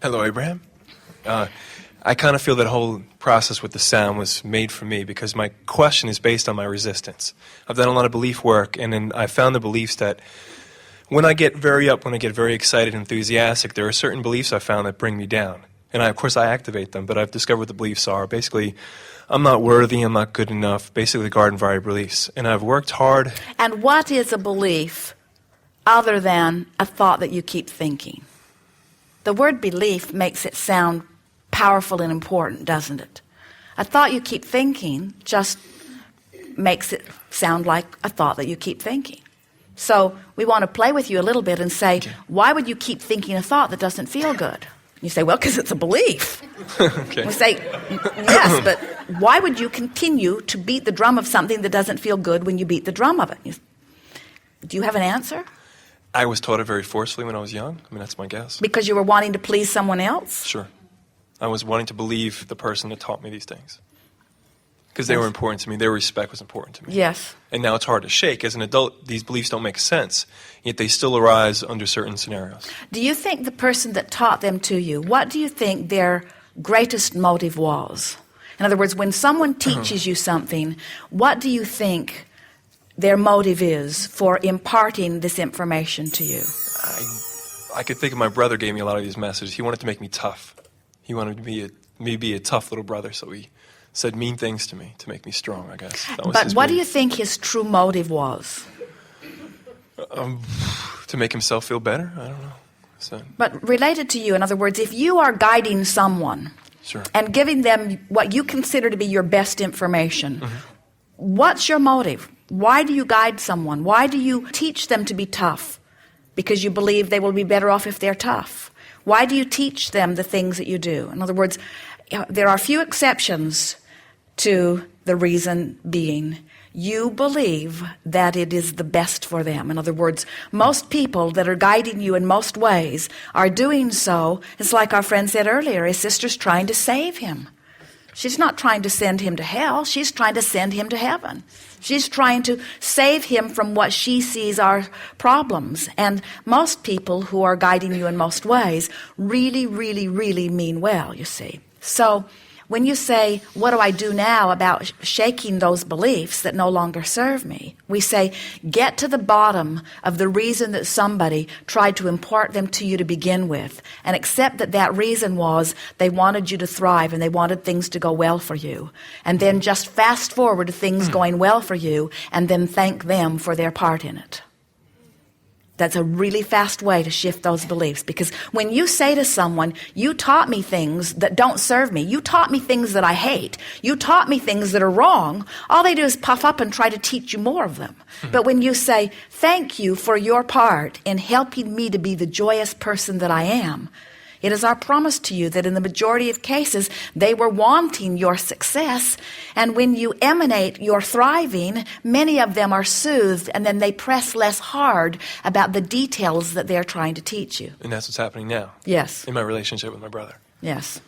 Hello, Abraham. I kind of feel that whole process with the sound was made for me because my question is based on my resistance. I've done a lot of belief work, and then I found the beliefs that when I get very excited, enthusiastic, there are certain beliefs I found that bring me down. And of course, I activate them, but I've discovered what the beliefs are. Basically, I'm not worthy, I'm not good enough, basically garden variety beliefs. And I've worked hard. And what is a belief other than a thought that you keep thinking? The word belief makes it sound powerful and important, doesn't it? A thought you keep thinking just makes it sound like a thought that you keep thinking. So we want to play with you a little bit and say, why would you keep thinking a thought that doesn't feel good? You say, well, because it's a belief. Okay. We say, yes, but why would you continue to beat the drum of something that doesn't feel good when you beat the drum of it? Do you have an answer? I was taught it very forcefully when I was young. I mean, that's my guess. Because you were wanting to please someone else? Sure. I was wanting to believe the person that taught me these things. Because they were important to me. Their respect was important to me. Yes. And now it's hard to shake. As an adult, these beliefs don't make sense, yet they still arise under certain scenarios. Do you think the person that taught them to you, what do you think their greatest motive was? In other words, when someone teaches you something, what do you think their motive is for imparting this information to you? I could think of my brother gave me a lot of these messages. He wanted to make me tough. He wanted me to be a tough little brother, so he said mean things to me to make me strong, I guess. But what do you think his true motive was? To make himself feel better? I don't know. So, but related to you, in other words, if you are guiding someone sure. and giving them what you consider to be your best information, what's your motive? Why do you guide someone? Why do you teach them to be tough? Because you believe they will be better off if they're tough. Why do you teach them the things that you do? In other words, there are few exceptions to the reason being you believe that it is the best for them. In other words, most people that are guiding you in most ways are doing so. It's like our friend said earlier, his sister's trying to save him. She's not trying to send him to hell. She's trying to send him to heaven. She's trying to save him from what she sees are problems. And most people who are guiding you in most ways really, really, really mean well, you see. So when you say, what do I do now about shaking those beliefs that no longer serve me? We say, get to the bottom of the reason that somebody tried to impart them to you to begin with, and accept that that reason was they wanted you to thrive and they wanted things to go well for you. And then just fast forward to things going well for you and then thank them for their part in it. That's a really fast way to shift those beliefs, because when you say to someone, you taught me things that don't serve me, you taught me things that I hate, you taught me things that are wrong, all they do is puff up and try to teach you more of them. But when you say, thank you for your part in helping me to be the joyous person that I am, it is our promise to you that in the majority of cases, they were wanting your success. And when you emanate your thriving, many of them are soothed, and then they press less hard about the details that they're trying to teach you. and that's what's happening now. Yes. In my relationship with my brother. Yes.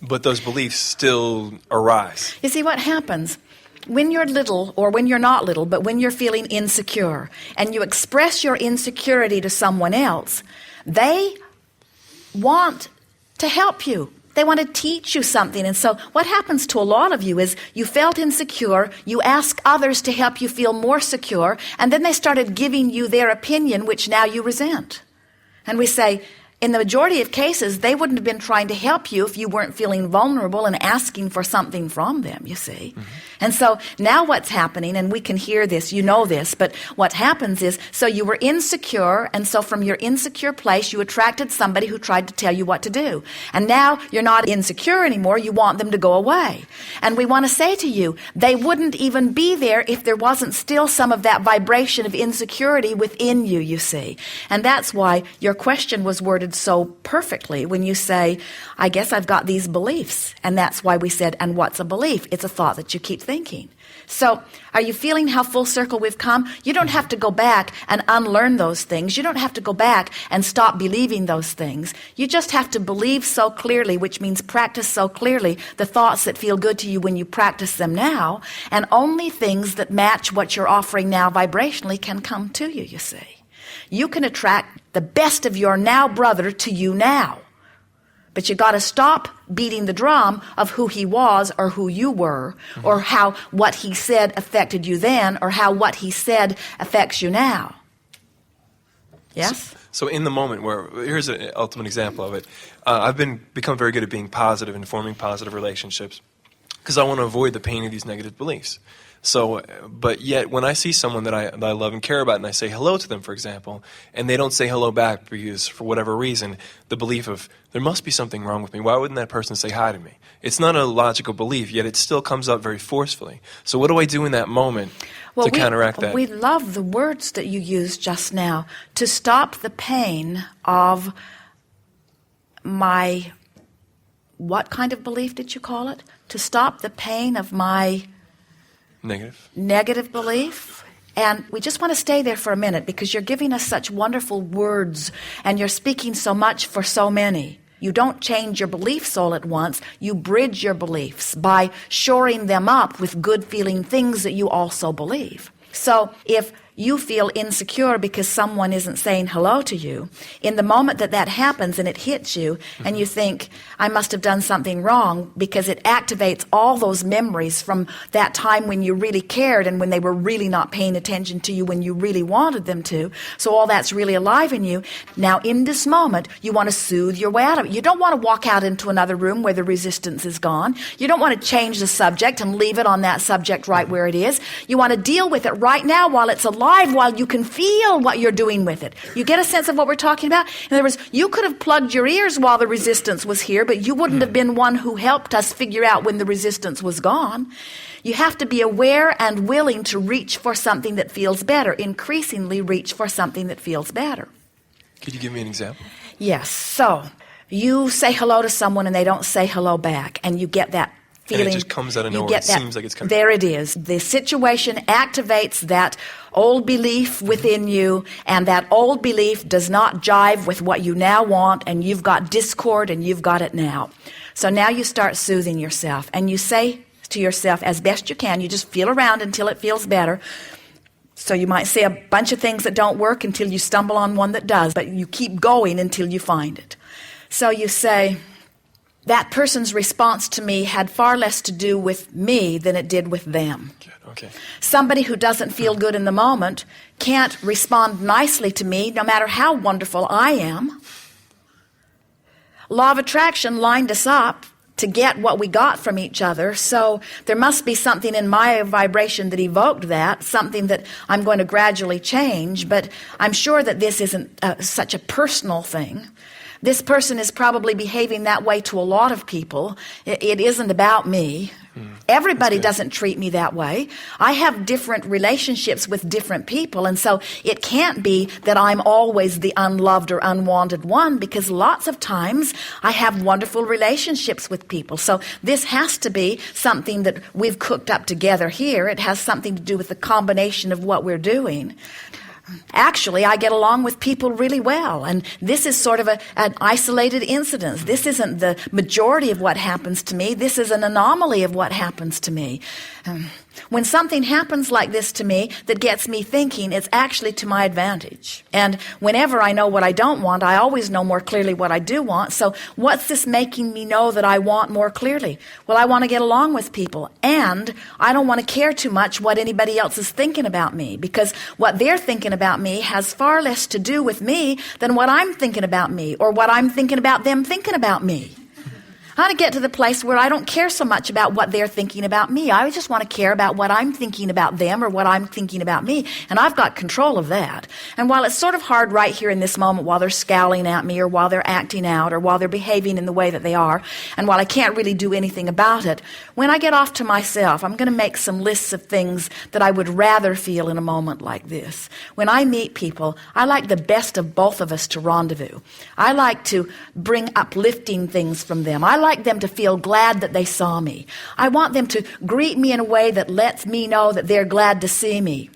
But those beliefs still arise. You see what happens? When you're little, or when you're not little, but when you're feeling insecure, and you express your insecurity to someone else, they want to help you. They want to teach you something. And so what happens to a lot of you is you felt insecure, you ask others to help you feel more secure, and then they started giving you their opinion, which now you resent. And we say, in the majority of cases, they wouldn't have been trying to help you if you weren't feeling vulnerable and asking for something from them, you see. And so now what's happening, and we can hear this, you know this, but what happens is, so you were insecure, and so from your insecure place, you attracted somebody who tried to tell you what to do. And now you're not insecure anymore, you want them to go away. And we want to say to you, they wouldn't even be there if there wasn't still some of that vibration of insecurity within you, you see. And that's why your question was worded so perfectly when you say, I guess I've got these beliefs. And that's why we said, and what's a belief? It's a thought that you keep thinking. So are you feeling how full circle we've come? You don't have to go back and unlearn those things. You don't have to go back and stop believing those things. You just have to believe so clearly, which means practice so clearly the thoughts that feel good to you when you practice them now, and only things that match what you're offering now vibrationally can come to you, you see. You can attract the best of your now brother to you now, But you got to stop beating the drum of who he was or who you were, or how what he said affected you then, or how what he said affects you now. Yes? So in the moment here's an ultimate example of it. I've become very good at being positive and forming positive relationships because I want to avoid the pain of these negative beliefs. So, but yet when I see someone that I love and care about and I say hello to them, for example, and they don't say hello back because for whatever reason, the belief of there must be something wrong with me. Why wouldn't that person say hi to me? It's not a logical belief, yet it still comes up very forcefully. So what do I do in that moment to counteract that? We love the words that you used just now, to stop the pain of my, what kind of belief did you call it? To stop the pain of my negative belief. And we just want to stay there for a minute because you're giving us such wonderful words and you're speaking so much for so many. You don't change your beliefs all at once. You bridge your beliefs by shoring them up with good feeling things that you also believe. So if you feel insecure because someone isn't saying hello to you, in the moment that happens and it hits you and you think, I must have done something wrong, because it activates all those memories from that time when you really cared and when they were really not paying attention to you when you really wanted them to. So all that's really alive in you. Now in this moment, you want to soothe your way out of it. You don't want to walk out into another room where the resistance is gone. You don't want to change the subject and leave it on that subject right where it is. You want to deal with it right now while it's alive, while you can feel what you're doing with it. You get a sense of what we're talking about? In other words, you could have plugged your ears while the resistance was here, but you wouldn't have been one who helped us figure out when the resistance was gone. You have to be aware and willing to reach for something that feels better, increasingly reach for something that feels better. Could you give me an example? Yes. So you say hello to someone and they don't say hello back, and you get that feeling. And it just comes out of nowhere. It seems like it's coming. There it is. The situation activates that old belief within you, and that old belief does not jive with what you now want, and you've got discord and you've got it now. So now you start soothing yourself, and you say to yourself as best you can, you just feel around until it feels better. So you might say a bunch of things that don't work until you stumble on one that does, but you keep going until you find it. So you say, that person's response to me had far less to do with me than it did with them. Okay. Somebody who doesn't feel good in the moment can't respond nicely to me no matter how wonderful I am. Law of attraction lined us up to get what we got from each other, so there must be something in my vibration that evoked that, something that I'm going to gradually change, but I'm sure that this isn't such a personal thing. This person is probably behaving that way to a lot of people. It isn't about me. Everybody doesn't treat me that way. I have different relationships with different people, and so it can't be that I'm always the unloved or unwanted one, because lots of times I have wonderful relationships with people. So this has to be something that we've cooked up together here. It has something to do with the combination of what we're doing. Actually, I get along with people really well, and this is sort of an isolated incident. This isn't the majority of what happens to me. This is an anomaly of what happens to me. When something happens like this to me that gets me thinking, it's actually to my advantage. And whenever I know what I don't want, I always know more clearly what I do want. So what's this making me know that I want more clearly? Well, I want to get along with people, and I don't want to care too much what anybody else is thinking about me, because what they're thinking about me has far less to do with me than what I'm thinking about me, or what I'm thinking about them thinking about me. I want to get to the place where I don't care so much about what they're thinking about me. I just want to care about what I'm thinking about them, or what I'm thinking about me. And I've got control of that. And while it's sort of hard right here in this moment, while they're scowling at me, or while they're acting out, or while they're behaving in the way that they are, and while I can't really do anything about it, when I get off to myself, I'm going to make some lists of things that I would rather feel in a moment like this. When I meet people, I like the best of both of us to rendezvous. I like to bring uplifting things from them. I like them to feel glad that they saw me. I want them to greet me in a way that lets me know that they're glad to see me.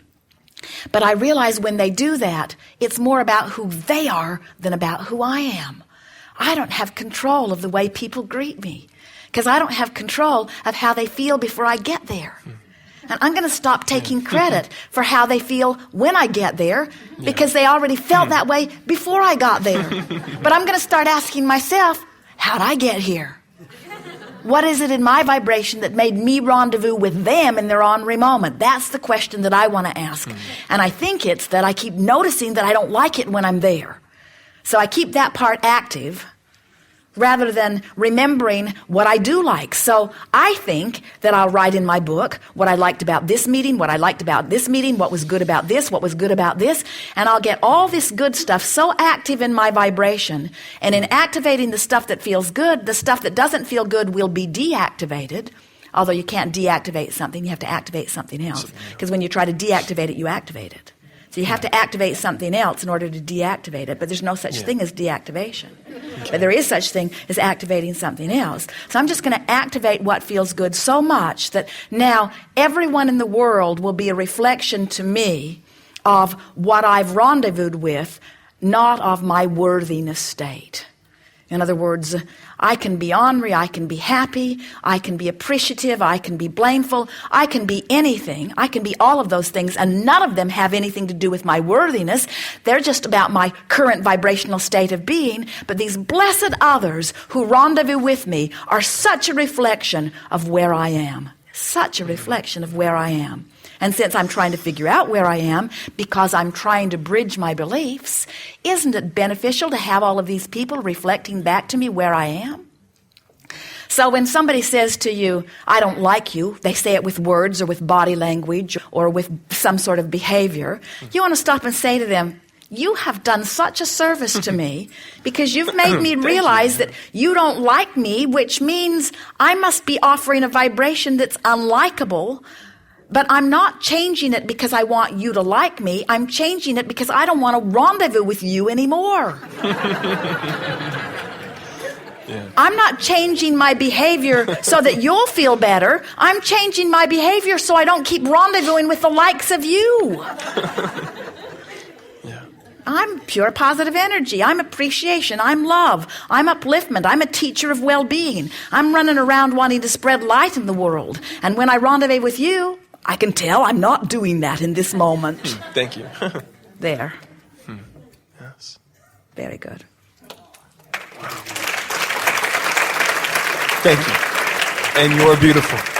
But I realize when they do that, it's more about who they are than about who I am. I don't have control of the way people greet me, because I don't have control of how they feel before I get there. And I'm going to stop taking credit for how they feel when I get there, because they already felt that way before I got there. But I'm going to start asking myself, how'd I get here? What is it in my vibration that made me rendezvous with them in their ornery moment? That's the question that I want to ask. And I think it's that I keep noticing that I don't like it when I'm there. So I keep that part active rather than remembering what I do like. So I think that I'll write in my book what I liked about this meeting, what I liked about this meeting, what was good about this, what was good about this, and I'll get all this good stuff so active in my vibration. And in activating the stuff that feels good, the stuff that doesn't feel good will be deactivated. Although you can't deactivate something, you have to activate something else. Because when you try to deactivate it, you activate it. So you have to activate something else in order to deactivate it, but there's no such thing as deactivation. But there is such thing as activating something else. So I'm just going to activate what feels good so much that now everyone in the world will be a reflection to me of what I've rendezvoused with, not of my worthiness state. In other words, I can be ornery, I can be happy, I can be appreciative, I can be blameful, I can be anything, I can be all of those things, and none of them have anything to do with my worthiness. They're just about my current vibrational state of being, but these blessed others who rendezvous with me are such a reflection of where I am. Such a reflection of where I am. And since I'm trying to figure out where I am because I'm trying to bridge my beliefs, isn't it beneficial to have all of these people reflecting back to me where I am? So when somebody says to you, I don't like you, they say it with words or with body language or with some sort of behavior, you want to stop and say to them, you have done such a service to me because you've made me realize that you don't like me, which means I must be offering a vibration that's unlikable. But I'm not changing it because I want you to like me. I'm changing it because I don't want to rendezvous with you anymore. I'm not changing my behavior so that you'll feel better. I'm changing my behavior so I don't keep rendezvousing with the likes of you. I'm pure positive energy. I'm appreciation. I'm love. I'm upliftment. I'm a teacher of well-being. I'm running around wanting to spread light in the world. And when I rendezvous with you, I can tell I'm not doing that in this moment. Thank you. There. Yes. Very good. Thank you. And you're beautiful.